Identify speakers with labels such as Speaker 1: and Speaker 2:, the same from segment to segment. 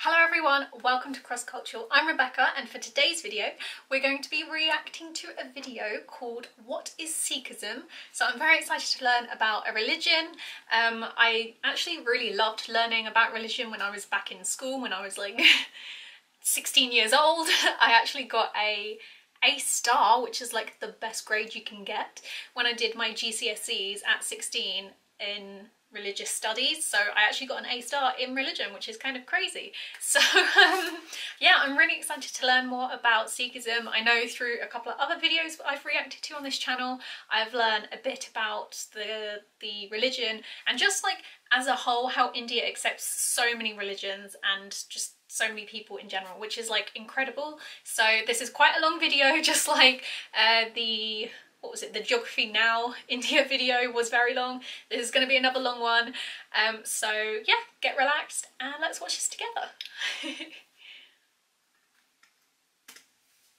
Speaker 1: Hello everyone, welcome to Cross Cultural. I'm Rebecca, and for today's video we're going to be reacting to a video called What is Sikhism? So I'm very excited to learn about a religion. I actually really loved learning about religion when I was back in school, when I was like 16 years old. I actually got a star, which is like the best grade you can get, when I did my GCSEs at 16 in religious studies. So I actually got an A star in religion, which is kind of crazy. So yeah, I'm really excited to learn more about Sikhism. I know through a couple of other videos that I've reacted to on this channel, I've learned a bit about the religion and just like as a whole how India accepts so many religions and just so many people in general, which is like incredible. So this is quite a long video, just like the Geography Now India video was very long. This is going to be another long one. So yeah, get relaxed and let's watch this together.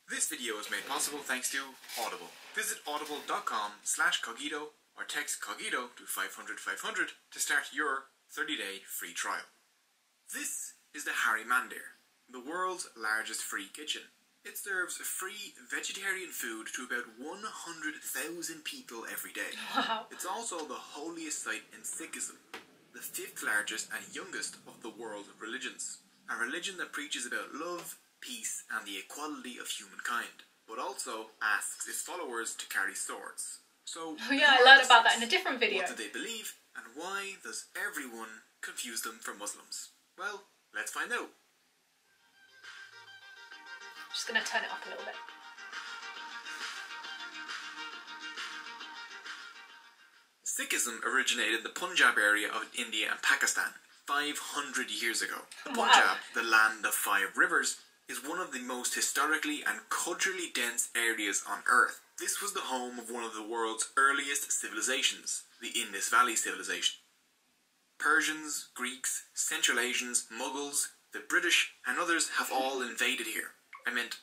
Speaker 2: This video was made possible thanks to Audible. Visit audible.com/cogito or text cogito to 500 500 to start your 30-day free trial. This is the Harry Mandir, the world's largest free kitchen. It serves free vegetarian food to about 100,000 people every day.
Speaker 1: Wow.
Speaker 2: It's also the holiest site in Sikhism, the fifth largest and youngest of the world religions. A religion that preaches about love, peace and the equality of humankind, but also asks its followers to carry swords. So,
Speaker 1: oh yeah, I learned about that in a different video.
Speaker 2: What do they believe, and why does everyone confuse them for Muslims? Well, let's find out.
Speaker 1: Just going to turn it up a little bit.
Speaker 2: Sikhism originated in the Punjab area of India and Pakistan 500 years ago. The
Speaker 1: Wow.
Speaker 2: Punjab, the land of 5 rivers, is one of the most historically and culturally dense areas on earth. This was the home of one of the world's earliest civilizations, the Indus Valley Civilization. Persians, Greeks, Central Asians, Mughals, the British and others have all invaded here. I meant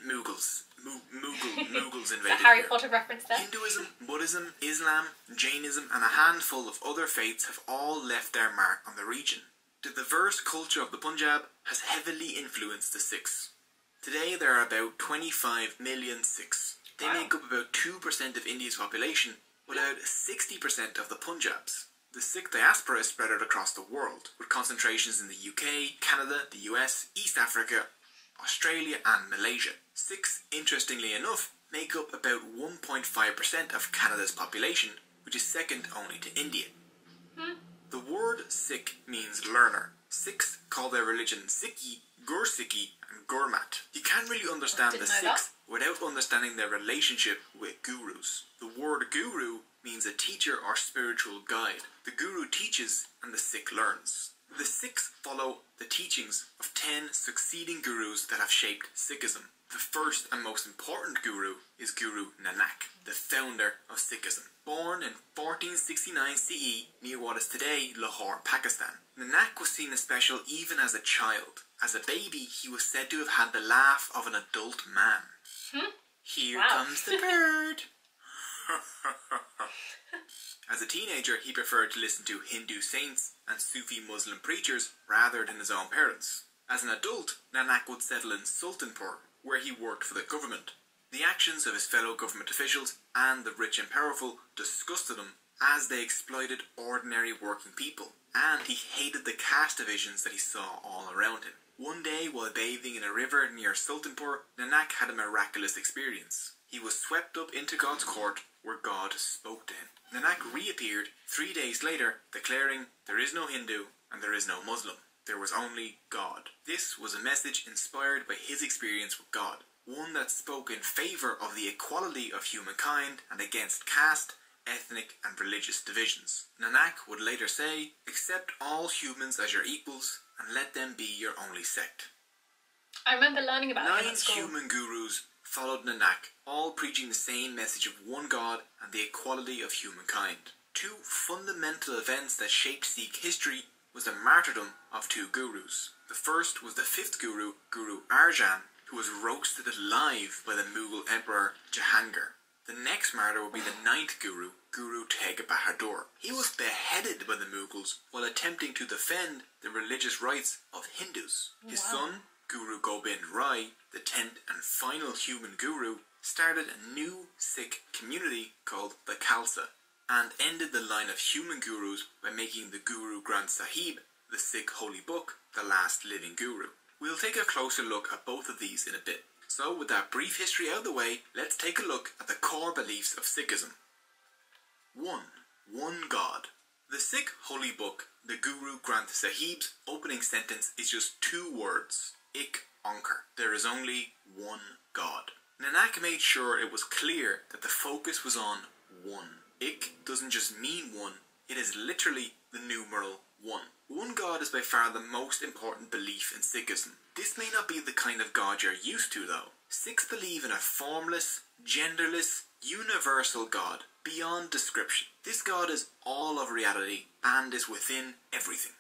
Speaker 2: Mughals. Mughals invaded
Speaker 1: The Harry
Speaker 2: here.
Speaker 1: Potter reference there.
Speaker 2: Hinduism, Buddhism, Islam, Jainism and a handful of other faiths have all left their mark on the region. The diverse culture of the Punjab has heavily influenced the Sikhs. Today there are about 25 million Sikhs. They
Speaker 1: Wow.
Speaker 2: make up about 2% of India's population, with about 60% of the Punjabs. The Sikh diaspora is spread out across the world, with concentrations in the UK, Canada, the US, East Africa, Australia and Malaysia. Sikhs, interestingly enough, make up about 1.5% of Canada's population, which is second only to India. The word Sikh means learner. Sikhs call their religion Sikhi, Gursikhi and Gurmat. You can't really understand the Sikhs without understanding their relationship with gurus. The word guru means a teacher or spiritual guide. The guru teaches and the Sikh learns. The Sikhs follow the teachings of 10 succeeding gurus that have shaped Sikhism. The first and most important guru is Guru Nanak, the founder of Sikhism. Born in 1469 CE near what is today Lahore, Pakistan. Nanak was seen as special even as a child. As a baby, he was said to have had the laugh of an adult man. Here
Speaker 1: Wow.
Speaker 2: comes the bird. As a teenager, he preferred to listen to Hindu saints and Sufi Muslim preachers rather than his own parents. As an adult, Nanak would settle in Sultanpur, where he worked for the government. The actions of his fellow government officials and the rich and powerful disgusted him, as they exploited ordinary working people, and he hated the caste divisions that he saw all around him. One day, while bathing in a river near Sultanpur, Nanak had a miraculous experience. He was swept up into God's court, where God spoke to him. Nanak reappeared 3 days later, declaring, "There is no Hindu and there is no Muslim. There was only God." This was a message inspired by his experience with God, one that spoke in favour of the equality of humankind and against caste, ethnic and religious divisions. Nanak would later say, "Accept all humans as your equals and let them be your only sect."
Speaker 1: I remember learning about him
Speaker 2: 9
Speaker 1: at school.
Speaker 2: human gurus followed Nanak, all preaching the same message of one God and the equality of humankind. 2 fundamental events that shaped Sikh history was the martyrdom of 2 gurus. The first was the 5th guru, Guru Arjan, who was roasted alive by the Mughal Emperor Jahangir. The next martyr would be the 9th guru, Guru Tegh Bahadur. He was beheaded by the Mughals while attempting to defend the religious rights of Hindus. His son, Guru Gobind Rai, the 10th and final human guru, started a new Sikh community called the Khalsa and ended the line of human gurus by making the Guru Granth Sahib, the Sikh holy book, the last living guru. We'll take a closer look at both of these in a bit. So with that brief history out of the way, let's take a look at the core beliefs of Sikhism. 1. One God. The Sikh holy book, the Guru Granth Sahib's opening sentence is just 2 words, Ik Onkar. There is only one God. Nanak made sure it was clear that the focus was on one. Ik doesn't just mean one, it is literally the numeral 1. One God is by far the most important belief in Sikhism. This may not be the kind of God you're used to though. Sikhs believe in a formless, genderless, universal God, beyond description. This God is all of reality and is within everything.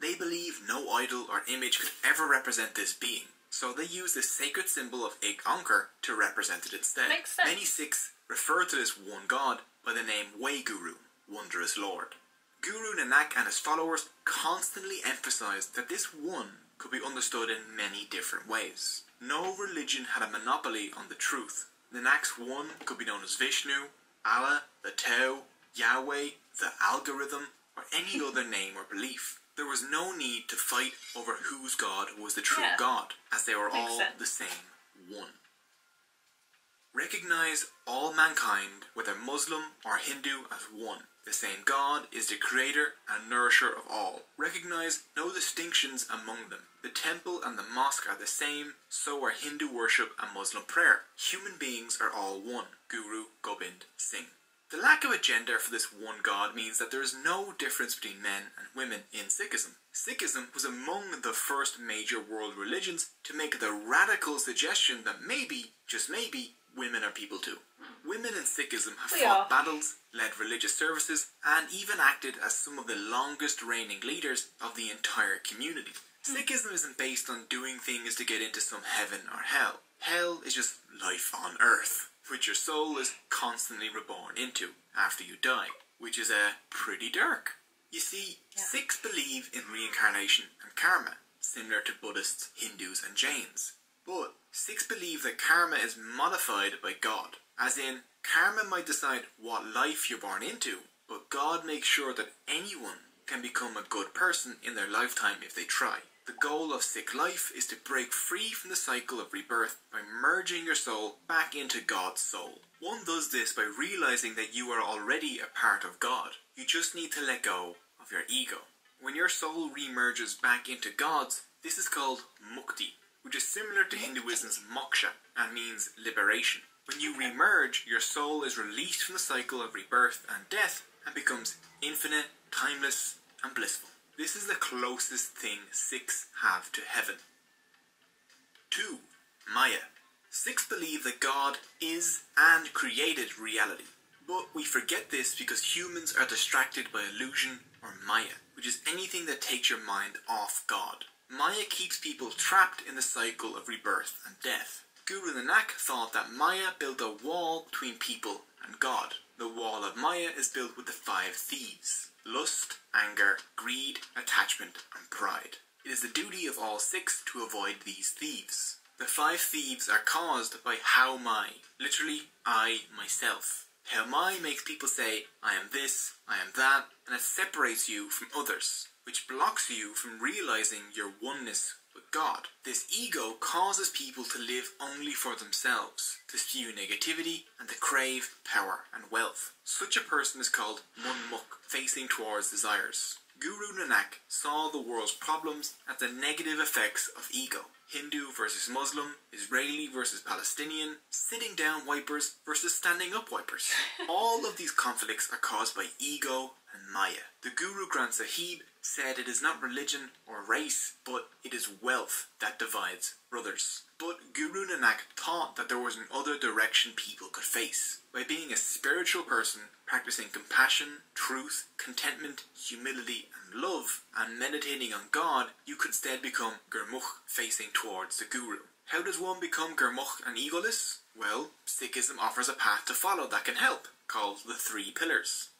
Speaker 2: They believe no idol or image could ever represent this being, so they use the sacred symbol of Ik Onkar to represent it instead.
Speaker 1: Makes sense.
Speaker 2: Many Sikhs refer to this one God by the name Waheguru, Wondrous Lord. Guru Nanak and his followers constantly emphasized that this one could be understood in many different ways. No religion had a monopoly on the truth. Nanak's one could be known as Vishnu, Allah, the Tao, Yahweh, the algorithm, or any other name or belief. There was no need to fight over whose God was the true God, as they were all the same one. Recognize all mankind, whether Muslim or Hindu, as one. The same God is the creator and nourisher of all. Recognize no distinctions among them. The temple and the mosque are the same, so are Hindu worship and Muslim prayer. Human beings are all one. Guru Gobind Singh. The lack of a gender for this one God means that there is no difference between men and women in Sikhism. Sikhism was among the first major world religions to make the radical suggestion that maybe, just maybe, women are people too. Women in Sikhism have fought battles, led religious services, and even acted as some of the longest reigning leaders of the entire community. Sikhism isn't based on doing things to get into some heaven or hell. Hell is just life on earth, which your soul is constantly reborn into after you die, which is pretty dark. You see, Sikhs believe in reincarnation and karma, similar to Buddhists, Hindus and Jains. But Sikhs believe that karma is modified by God. As in, karma might decide what life you're born into, but God makes sure that anyone can become a good person in their lifetime if they try. The goal of Sikh life is to break free from the cycle of rebirth by merging your soul back into God's soul. One does this by realizing that you are already a part of God. You just need to let go of your ego. When your soul remerges back into God's, this is called mukti, which is similar to Hinduism's moksha and means liberation. When you remerge, your soul is released from the cycle of rebirth and death and becomes infinite, timeless and blissful. This is the closest thing Sikhs have to heaven. 2. Maya. Sikhs believe that God is and created reality. But we forget this because humans are distracted by illusion or Maya, which is anything that takes your mind off God. Maya keeps people trapped in the cycle of rebirth and death. Guru Nanak thought that Maya built a wall between people and God. The wall of Maya is built with the 5 thieves: lust, anger, greed, attachment and pride. It is the duty of all Sikhs to avoid these thieves. The 5 thieves are caused by How Mai, literally I, myself. How Mai makes people say, I am this, I am that, and it separates you from others, which blocks you from realizing your oneness with God. This ego causes people to live only for themselves, to spew negativity and to crave power and wealth. Such a person is called Munmukh, facing towards desires. Guru Nanak saw the world's problems as the negative effects of ego. Hindu versus Muslim, Israeli versus Palestinian, sitting down wipers versus standing up wipers. All of these conflicts are caused by ego and Maya. The Guru Granth Sahib said it is not religion or race, but it is wealth that divides brothers. But Guru Nanak taught that there was another direction people could face. By being a spiritual person, practicing compassion, truth, contentment, humility and love, and meditating on God, you could instead become Gurmukh, facing towards the Guru. How does one become Gurmukh and egoless? Well, Sikhism offers a path to follow that can help. called the Three Pillars.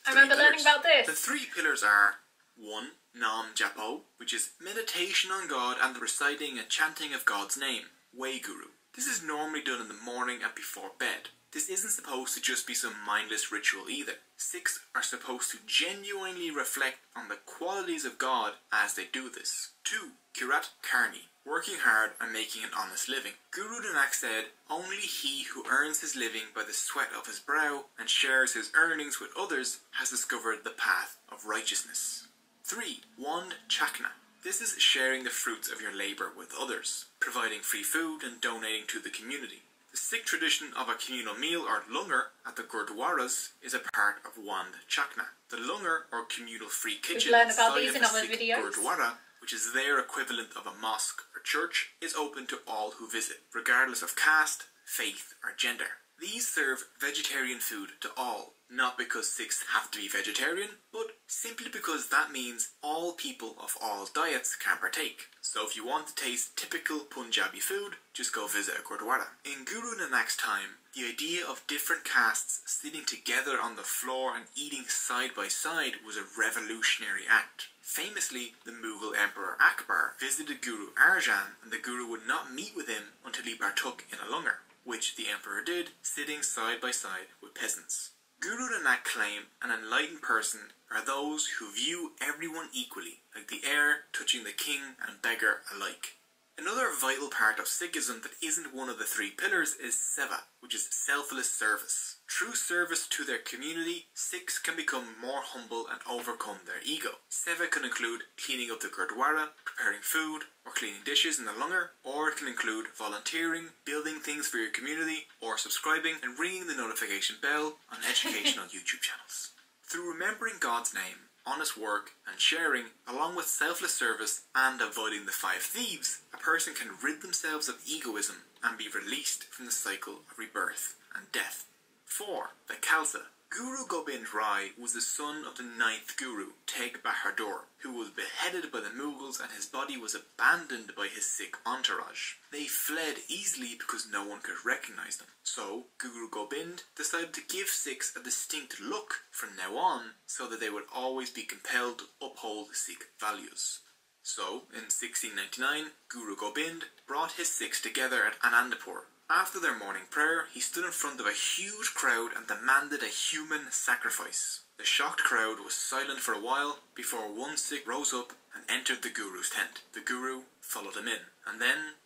Speaker 1: I remember learning about this.
Speaker 2: The 3 pillars are 1. Nam Japo, which is meditation on God and the reciting and chanting of God's name, Guru. This is normally done in the morning and before bed. This isn't supposed to just be some mindless ritual either. Sikhs are supposed to genuinely reflect on the qualities of God as they do this. 2. Kirat Karni, working hard and making an honest living. Guru Nanak said, only he who earns his living by the sweat of his brow and shares his earnings with others has discovered the path of righteousness. 3. Wand Chakna. This is sharing the fruits of your labour with others, providing free food and donating to the community. The Sikh tradition of a communal meal or langar at the Gurudwaras is a part of Wand Chakna. The langar or communal free kitchen inside of a Sikh Gurudwara, which is their equivalent of a mosque or church, is open to all who visit, regardless of caste, faith or gender. These serve vegetarian food to all, not because Sikhs have to be vegetarian, but simply because that means all people of all diets can partake. So if you want to taste typical Punjabi food, just go visit a Gurudwara. In Guru Nanak's time, the idea of different castes sitting together on the floor and eating side by side was a revolutionary act. Famously, the Mughal Emperor Akbar visited Guru Arjan and the Guru would not meet with him until he partook in a langar, which the emperor did, sitting side by side with peasants. Guru Nanak claimed an enlightened person are those who view everyone equally, like the heir touching the king and beggar alike. Another vital part of Sikhism that isn't one of the 3 pillars is seva, which is selfless service. Through service to their community, Sikhs can become more humble and overcome their ego. Seva can include cleaning up the Gurdwara, preparing food, or cleaning dishes in the langar, or it can include volunteering, building things for your community, or subscribing and ringing the notification bell on educational YouTube channels. Through remembering God's name, honest work and sharing, along with selfless service and avoiding the 5 thieves, a person can rid themselves of egoism and be released from the cycle of rebirth and death. 4. The Khalsa. Guru Gobind Rai was the son of the 9th Guru, Tegh Bahadur, who was beheaded by the Mughals and his body was abandoned by his Sikh entourage. They fled easily because no one could recognise them. So, Guru Gobind decided to give Sikhs a distinct look from now on, so that they would always be compelled to uphold Sikh values. So, in 1699, Guru Gobind brought his Sikhs together at Anandapur. After their morning prayer, he stood in front of a huge crowd and demanded a human sacrifice. The shocked crowd was silent for a while before one Sikh rose up and entered the Guru's tent. The Guru followed him in, and then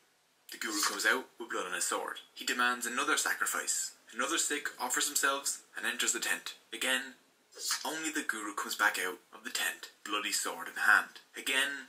Speaker 2: the Guru comes out with blood on his sword. He demands another sacrifice. Another Sikh offers themselves and enters the tent. Again, only the Guru comes back out of the tent, bloody sword in hand. Again,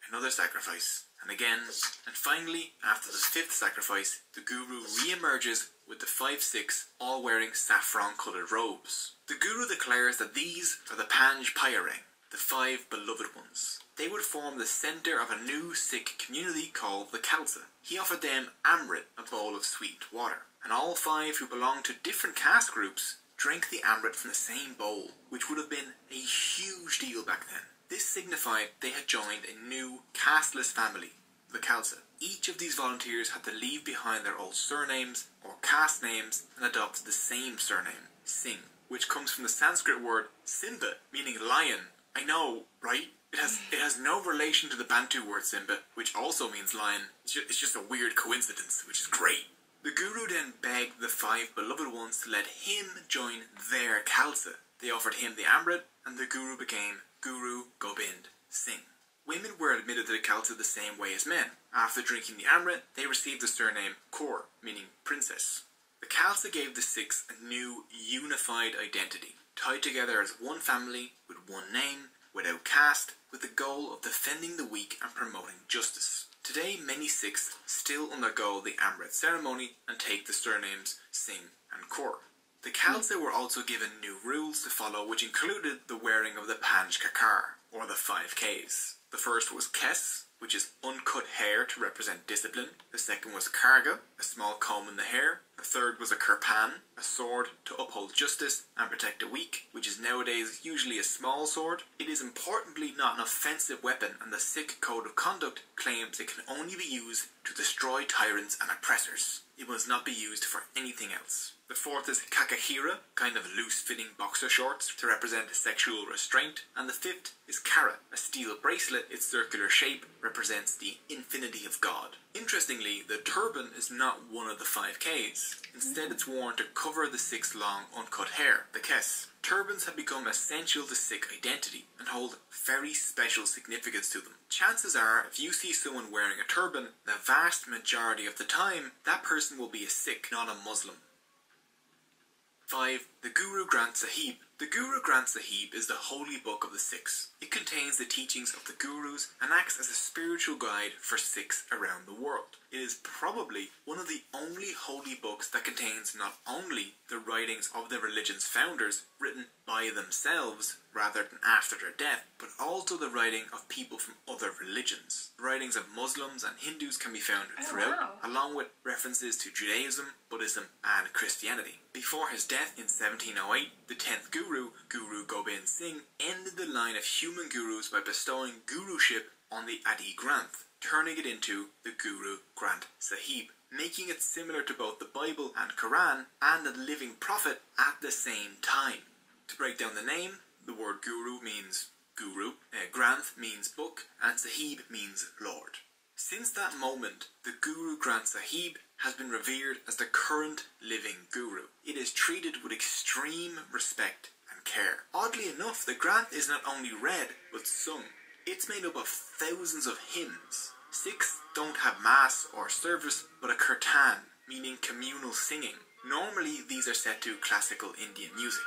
Speaker 2: another sacrifice. And again, and finally, after the 5th sacrifice, the Guru re-emerges with the 5 Sikhs all wearing saffron-coloured robes. The Guru declares that these are the Panj Pyareng, the 5 beloved ones. They would form the centre of a new Sikh community called the Khalsa. He offered them Amrit, a bowl of sweet water, and all 5 who belonged to different caste groups drank the Amrit from the same bowl, which would have been a huge deal back then. This signified they had joined a new, casteless family, the Khalsa. Each of these volunteers had to leave behind their old surnames or caste names and adopt the same surname, Singh, which comes from the Sanskrit word Simba, meaning lion. I know, right? It has no relation to the Bantu word Simba, which also means lion. It's just a weird coincidence, which is great. The Guru then begged the 5 beloved ones to let him join their Khalsa. They offered him the Amrit, and the Guru became Guru Gobind Singh. Women were admitted to the Khalsa the same way as men. After drinking the Amrit, they received the surname Kaur, meaning princess. The Khalsa gave the Sikhs a new, unified identity, tied together as one family, with one name, without caste, with the goal of defending the weak and promoting justice. Today, many Sikhs still undergo the Amrit ceremony and take the surnames Singh and Kaur. The Khalsa were also given new rules to follow, which included the wearing of the Panj Kakar, or the 5 Ks. The first was Kes, which is uncut hair to represent discipline. The second was Karga, a small comb in the hair. The third was a Kirpan, a sword to uphold justice and protect the weak, which is nowadays usually a small sword. It is importantly not an offensive weapon, and the Sikh Code of Conduct claims it can only be used to destroy tyrants and oppressors. It must not be used for anything else. The fourth is kakahira, kind of loose-fitting boxer shorts to represent sexual restraint. And the fifth is kara, a steel bracelet. Its circular shape represents the infinity of God. Interestingly, the turban is not one of the 5 Ks. Instead, it's worn to cover the Sikhs' long, uncut hair, the kes. Turbans have become essential to Sikh identity and hold very special significance to them. Chances are, if you see someone wearing a turban, the vast majority of the time, that person will be a Sikh, not a Muslim. 5. The Guru Granth Sahib. The Guru Granth Sahib is the holy book of the Sikhs. It contains the teachings of the Gurus and acts as a spiritual guide for Sikhs around the world. It is probably one of the only holy books that contains not only the writings of the religion's founders written by themselves rather than after their death, but also the writing of people from other religions. The writings of Muslims and Hindus can be found throughout, along with references to Judaism, Buddhism and Christianity. Before his death in 1708, the 10th Guru, Guru Gobind Singh, ended the line of human gurus by bestowing guruship on the Adi Granth, turning it into the Guru Granth Sahib, making it similar to both the Bible and Quran and a living prophet at the same time. To break down the name, the word Guru means Guru, Granth means book, and Sahib means Lord. Since that moment, the Guru Granth Sahib has been revered as the current living Guru. It is treated with extreme respect and care. Oddly enough, the Granth is not only read, but sung. It's made up of thousands of hymns. Sikhs don't have mass or service, but a kirtan, meaning communal singing. Normally, these are set to classical Indian music.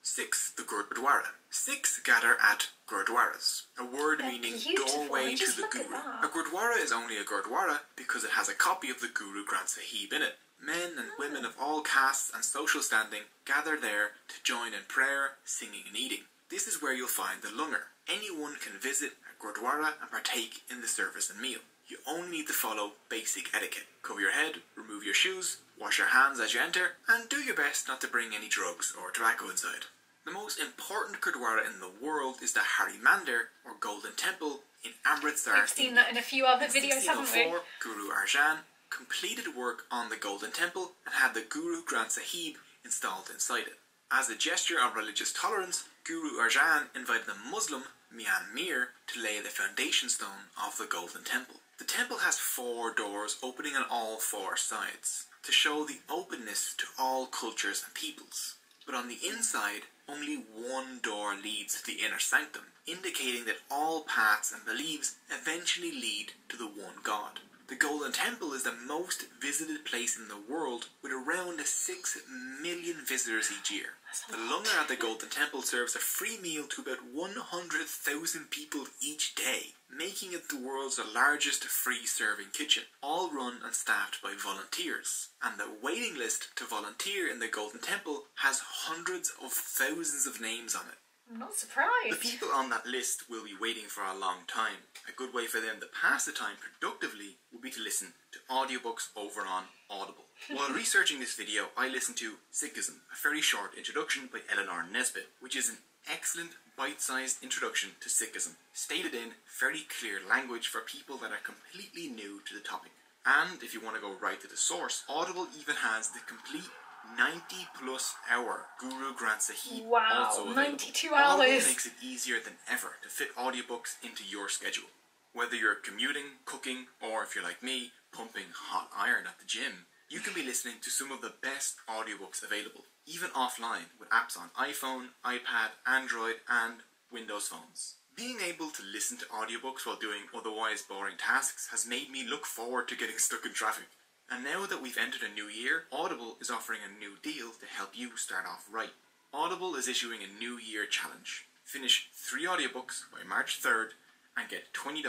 Speaker 2: 6. The Gurudwara. Sikhs gather at Gurudwaras, a word meaning doorway to the Guru. A Gurudwara is only a Gurudwara because it has a copy of the Guru Granth Sahib in it. Men and women of all castes and social standing gather there to join in prayer, singing and eating. This is where you'll find the langar. Anyone can visit a Gurudwara and partake in the service and meal. You only need to follow basic etiquette. Cover your head, remove your shoes, wash your hands as you enter, and do your best not to bring any drugs or tobacco inside. The most important Gurudwara in the world is the Mandir, or Golden Temple, in Amritsar.
Speaker 1: We've seen that in a few other videos, haven't we?
Speaker 2: Guru Arjan completed work on the Golden Temple and had the Guru Granth Sahib installed inside it. As a gesture of religious tolerance, Guru Arjan invited the Muslim Mian Mir to lay the foundation stone of the Golden Temple. The temple has 4 doors opening on all 4 sides to show the openness to all cultures and peoples. But on the inside, only 1 door leads to the inner sanctum, indicating that all paths and beliefs eventually lead to the one God. The Golden Temple is the most visited place in the world, with around 6 million visitors each year. The langar at the Golden Temple serves a free meal to about 100,000 people each day, making it the world's largest free-serving kitchen, all run and staffed by volunteers. And the waiting list to volunteer in the Golden Temple has hundreds of thousands of names on it.
Speaker 1: I'm not surprised.
Speaker 2: The people on that list will be waiting for a long time. A good way for them to pass the time productively would be to listen to audiobooks over on Audible. While researching this video, I listened to Sikhism, a very short introduction by Eleanor Nesbitt, which is an excellent bite-sized introduction to Sikhism, stated in very clear language for people that are completely new to the topic. And if you want to go right to the source, Audible even has the complete 90-plus hour Guru Granth Sahib also available.
Speaker 1: 92 hours!
Speaker 2: Audible makes it easier than ever to fit audiobooks into your schedule. Whether you're commuting, cooking, or if you're like me, pumping hot iron at the gym, you can be listening to some of the best audiobooks available, even offline with apps on iPhone, iPad, Android, and Windows phones. Being able to listen to audiobooks while doing otherwise boring tasks has made me look forward to getting stuck in traffic. And now that we've entered a new year, Audible is offering a new deal to help you start off right. Audible is issuing a New Year challenge. Finish 3 audiobooks by March 3rd and get $20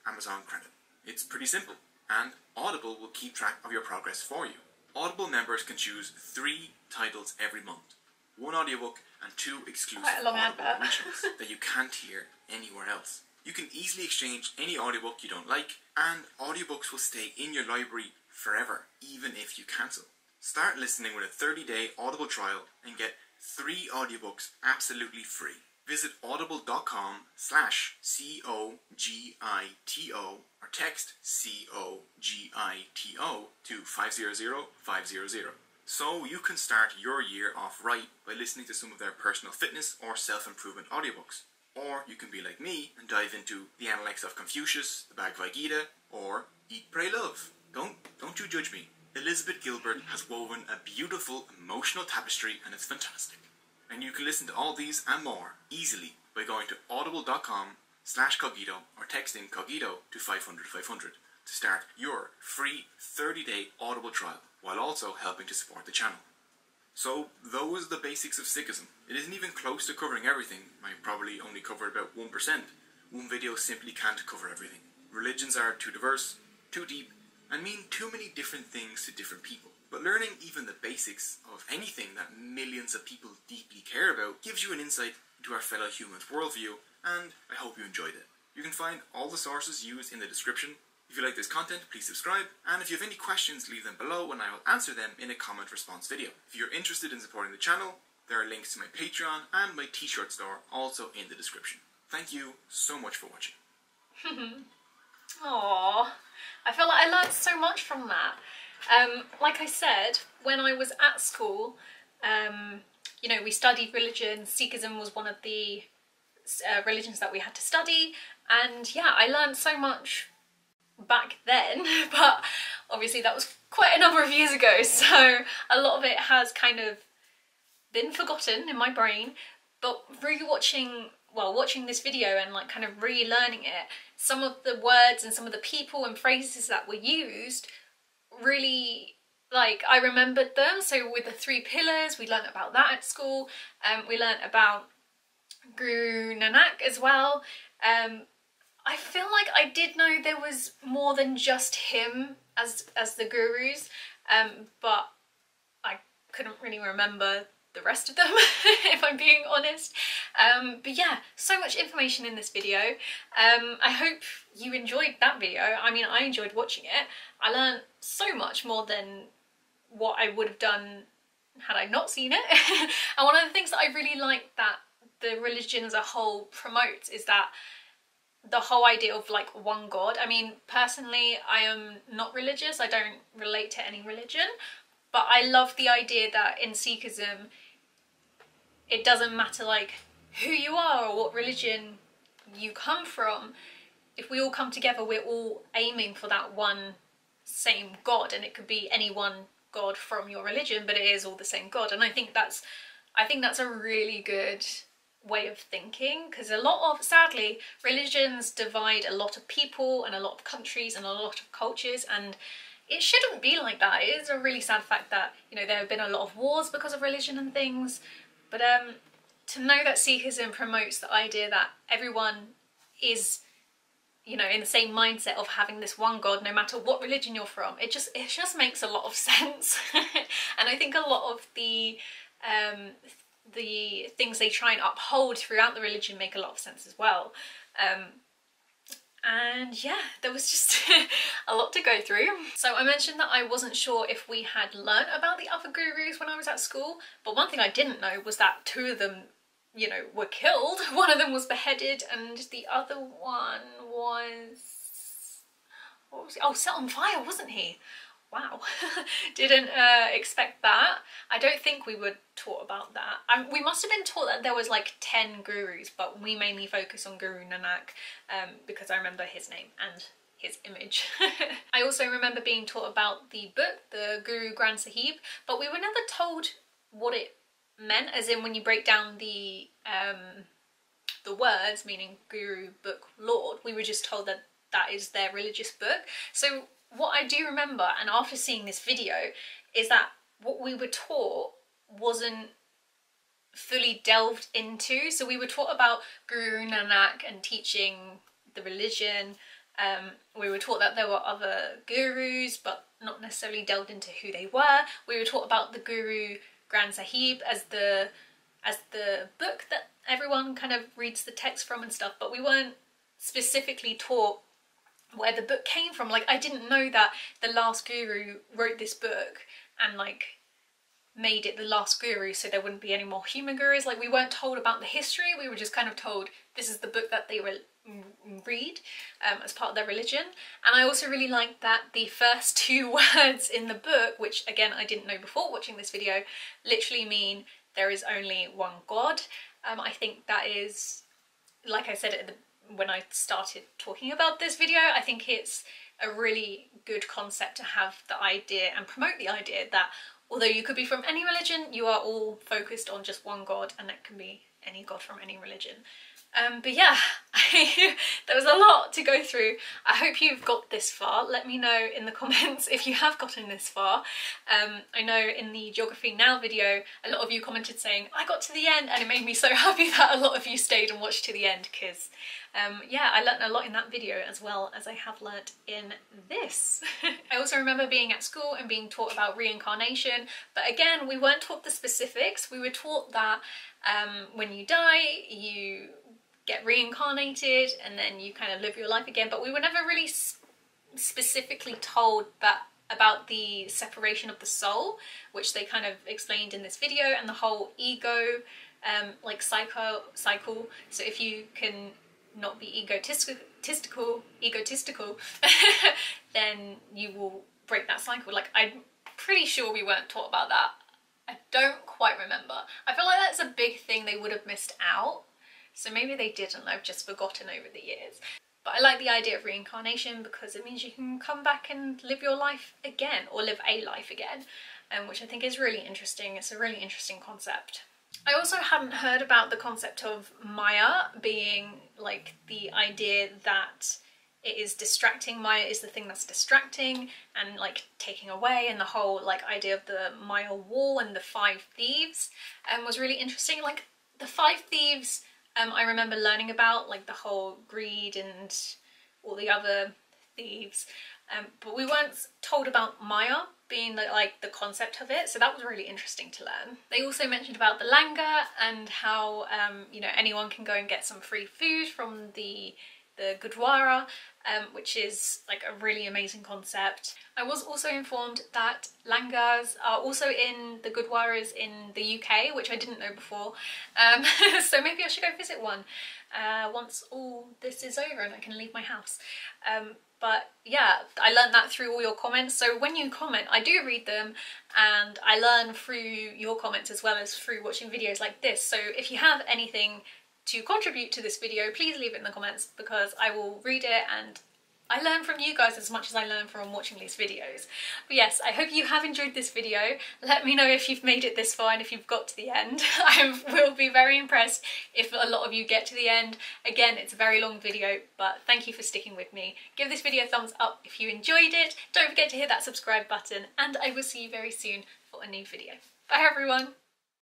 Speaker 2: Amazon credit. It's pretty simple, and Audible will keep track of your progress for you. Audible members can choose 3 titles every month, 1 audiobook and 2 exclusive Audible originals that you can't hear anywhere else. You can easily exchange any audiobook you don't like, and audiobooks will stay in your library forever, even if you cancel. Start listening with a 30-day Audible trial and get 3 audiobooks absolutely free. visit audible.com/COGITO or text COGITO to 500-500. So you can start your year off right by listening to some of their personal fitness or self-improvement audiobooks. Or you can be like me and dive into The Analects of Confucius, the Bhagavad Gita, or Eat, Pray, Love. Don't you judge me. Elizabeth Gilbert has woven a beautiful emotional tapestry and it's fantastic. And you can listen to all these and more easily by going to audible.com/cogito or texting cogito to 500-500 to start your free 30-day Audible trial while also helping to support the channel. So those are the basics of Sikhism. It isn't even close to covering everything. I probably only covered about 1%. One video simply can't cover everything. Religions are too diverse, too deep, and mean too many different things to different people. But learning even the basics of anything that millions of people deeply care about gives you an insight into our fellow humans' worldview, and I hope you enjoyed it. You can find all the sources used in the description. If you like this content, please subscribe, and if you have any questions, leave them below and I will answer them in a comment response video. If you're interested in supporting the channel, there are links to my Patreon and my t-shirt store also in the description. Thank you so much for watching.
Speaker 1: Aww, I feel like I learned so much from that. Like I said, when I was at school, you know, we studied religion. Sikhism was one of the religions that we had to study, and yeah, I learned so much back then, but obviously that was quite a number of years ago, so a lot of it has kind of been forgotten in my brain. But watching this video and like kind of relearning it, some of the words and some of the people and phrases that were used really, like, I remembered them. So with the 3 pillars, we learnt about that at school. We learnt about Guru Nanak as well. I feel like I did know there was more than just him as the gurus, but I couldn't really remember the rest of them, if I'm being honest. But yeah, so much information in this video. I hope you enjoyed that video. I mean, I enjoyed watching it. I learned so much more than what I would have done had I not seen it. And one of the things that I really like that the religion as a whole promotes is that the whole idea of like one God. I mean, personally, I am not religious. I don't relate to any religion, but I love the idea that in Sikhism, it doesn't matter like who you are or what religion you come from. If we all come together, we're all aiming for that one same God, and it could be any one God from your religion, but it is all the same God. And I think that's a really good way of thinking, because a lot of, sadly, religions divide a lot of people and a lot of countries and a lot of cultures, and it shouldn't be like that. It is a really sad fact that, you know, there have been a lot of wars because of religion and things, but to know that Sikhism promotes the idea that everyone is, you know, in the same mindset of having this one God no matter what religion you're from, it just makes a lot of sense. And I think a lot of the things they try and uphold throughout the religion make a lot of sense as well. And yeah, there was just a lot to go through. So I mentioned that I wasn't sure if we had learnt about the other gurus when I was at school, but one thing I didn't know was that 2 of them, you know, were killed. One of them was beheaded and the other one was, what was he? Oh, set on fire, wasn't he? Wow. Didn't expect that. I don't think we were taught about that. We must have been taught that there was like 10 gurus, but we mainly focus on Guru Nanak because I remember his name and his image. I also remember being taught about the book, the Granth Sahib, but we were never told what it meant, as in when you break down the words, meaning Guru, book, Lord, we were just told that that is their religious book. So what I do remember, and after seeing this video, is that what we were taught wasn't fully delved into. So we were taught about Guru Nanak and teaching the religion. We were taught that there were other gurus, but not necessarily delved into who they were. We were taught about the Guru Granth Sahib as the book that everyone kind of reads the text from and stuff, but we weren't specifically taught where the book came from. Like, I didn't know that the last guru wrote this book and like made it the last guru so there wouldn't be any more human gurus. Like, we weren't told about the history, we were just kind of told this is the book that they read as part of their religion. And I also really like that the first 2 words in the book, which again I didn't know before watching this video, literally mean there is only one God. I think that is, like I said when I started talking about this video, I think it's a really good concept to have the idea and promote the idea that although you could be from any religion, you are all focused on just one God, and that can be any God from any religion. But yeah, there was a lot to go through. I hope you've got this far. Let me know in the comments if you have gotten this far. I know in the Geography Now video, a lot of you commented saying, I got to the end, and it made me so happy that a lot of you stayed and watched to the end, because yeah, I learnt a lot in that video as well as I have learnt in this. I also remember being at school and being taught about reincarnation, but again, we weren't taught the specifics. We were taught that when you die, you get reincarnated and then you kind of live your life again, but we were never really specifically told that about the separation of the soul, which they kind of explained in this video, and the whole ego like cycle. So if you can not be egotistical then you will break that cycle. Like, I'm pretty sure we weren't taught about that. I don't quite remember. I feel like that's a big thing they would have missed out. So maybe they didn't, I've just forgotten over the years. But I like the idea of reincarnation because it means you can come back and live your life again, or live a life again, which I think is really interesting. It's a really interesting concept. I also hadn't heard about the concept of Maya being like the idea that it is distracting. Maya is the thing that's distracting and like taking away, and the whole like idea of the Maya wall and the 5 thieves was really interesting. Like the 5 thieves, I remember learning about, like the whole greed and all the other thieves, but we weren't told about Maya being like the concept of it, so that was really interesting to learn. They also mentioned about the langar and how you know, anyone can go and get some free food from the Gurudwara, which is like a really amazing concept. I was also informed that langars are also in the Gurudwaras in the UK, which I didn't know before, so maybe I should go visit one once all this is over and I can leave my house. But yeah, I learned that through all your comments. So when you comment, I do read them, and I learn through your comments as well as through watching videos like this. So if you have anything to contribute to this video, please leave it in the comments, because I will read it, and I learn from you guys as much as I learn from watching these videos. But yes, I hope you have enjoyed this video. Let me know if you've made it this far and if you've got to the end. I will be very impressed if a lot of you get to the end. Again, it's a very long video, but thank you for sticking with me. Give this video a thumbs up if you enjoyed it. Don't forget to hit that subscribe button, and I will see you very soon for a new video. Bye everyone!